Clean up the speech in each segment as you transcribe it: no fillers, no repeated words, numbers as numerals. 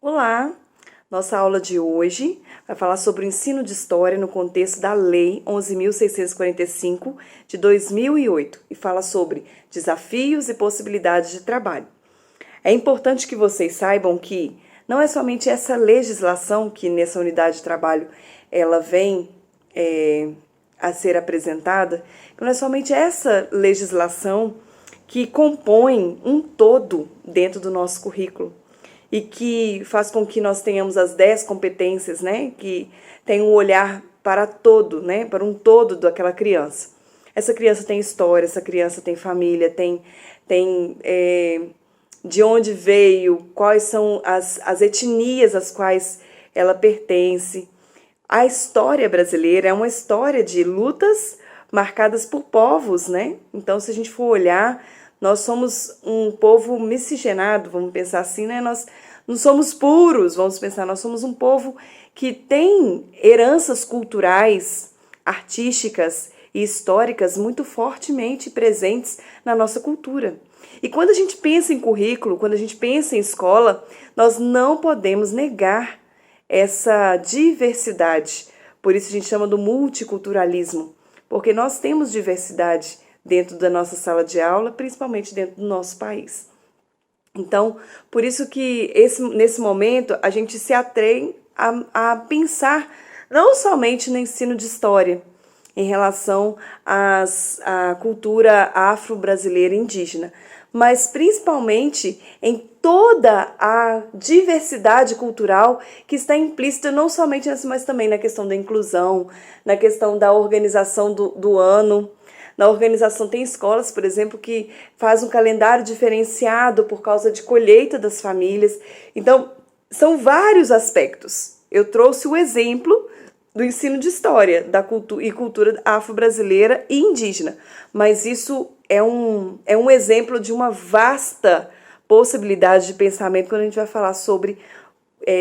Olá! Nossa aula de hoje vai falar sobre o ensino de história no contexto da Lei 11.645 de 2008 e fala sobre desafios e possibilidades de trabalho. É importante que vocês saibam que não é somente essa legislação que nessa unidade de trabalho ela vem a ser apresentada, que não é somente essa legislação que compõe um todo dentro do nosso currículo e que faz com que nós tenhamos as 10 competências, né, que tem um olhar para todo, né, para um todo daquela criança. Essa criança tem história, essa criança tem família, tem de onde veio, quais são as etnias às quais ela pertence. A história brasileira é uma história de lutas marcadas por povos, né? Então, se a gente for olhar, nós somos um povo miscigenado, vamos pensar assim, né? Nós não somos puros, vamos pensar, nós somos um povo que tem heranças culturais, artísticas e históricas muito fortemente presentes na nossa cultura. E quando a gente pensa em currículo, quando a gente pensa em escola, nós não podemos negar essa diversidade. Por isso a gente chama do multiculturalismo, porque nós temos diversidade dentro da nossa sala de aula, principalmente dentro do nosso país. Então, por isso que nesse momento a gente se atém a pensar não somente no ensino de história em relação à cultura afro-brasileira indígena, mas principalmente em toda a diversidade cultural que está implícita não somente nessa, mas também na questão da inclusão, na questão da organização do ano. Na organização tem escolas, por exemplo, que faz um calendário diferenciado por causa de colheita das famílias. Então, são vários aspectos. Eu trouxe o exemplo do ensino de história e cultura afro-brasileira e indígena, mas isso é um exemplo de uma vasta possibilidade de pensamento quando a gente vai falar sobre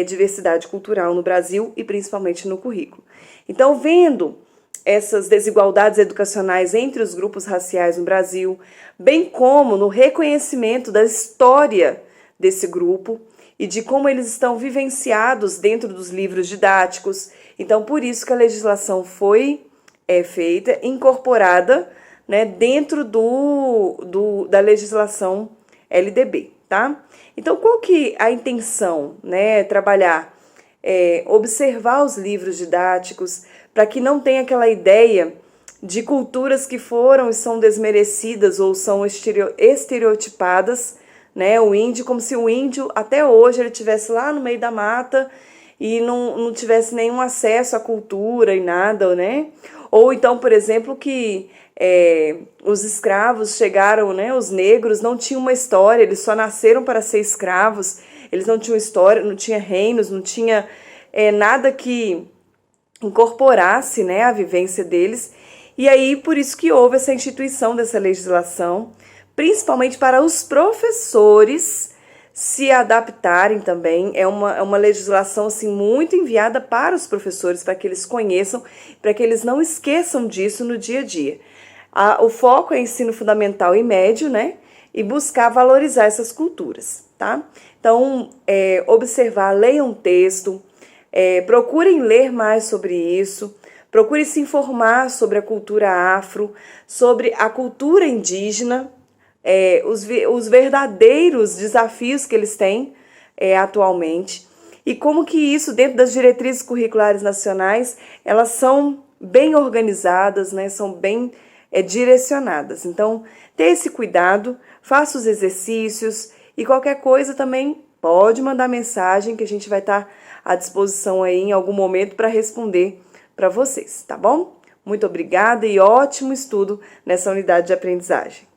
diversidade cultural no Brasil e principalmente no currículo. Então, vendo essas desigualdades educacionais entre os grupos raciais no Brasil, bem como no reconhecimento da história desse grupo e de como eles estão vivenciados dentro dos livros didáticos. Então, por isso que a legislação foi feita, incorporada, né, dentro da legislação LDB, tá? Então, qual que é a intenção, né? Trabalhar, observar os livros didáticos para que não tenha aquela ideia de culturas que foram e são desmerecidas ou são estereotipadas, né? O índio, como se o índio, até hoje, ele estivesse lá no meio da mata e não tivesse nenhum acesso à cultura e nada, né? Ou então, por exemplo, que os escravos chegaram, né? Os negros não tinham uma história, eles só nasceram para ser escravos, eles não tinham história, não tinha reinos, não tinha nada que incorporasse, né, a vivência deles. E aí, por isso que houve essa instituição dessa legislação, principalmente para os professores se adaptarem também. É uma legislação assim, muito enviada para os professores, para que eles conheçam, para que eles não esqueçam disso no dia a dia. O foco é ensino fundamental e médio, né? E buscar valorizar essas culturas, tá? Então, observar, leiam um texto, procurem ler mais sobre isso, procurem se informar sobre a cultura afro, sobre a cultura indígena, os verdadeiros desafios que eles têm atualmente e como que isso, dentro das diretrizes curriculares nacionais, elas são bem organizadas, né, são bem direcionadas. Então, tenha esse cuidado, faça os exercícios e qualquer coisa também pode mandar mensagem que a gente vai estar à disposição aí em algum momento para responder para vocês, tá bom? Muito obrigada e ótimo estudo nessa unidade de aprendizagem.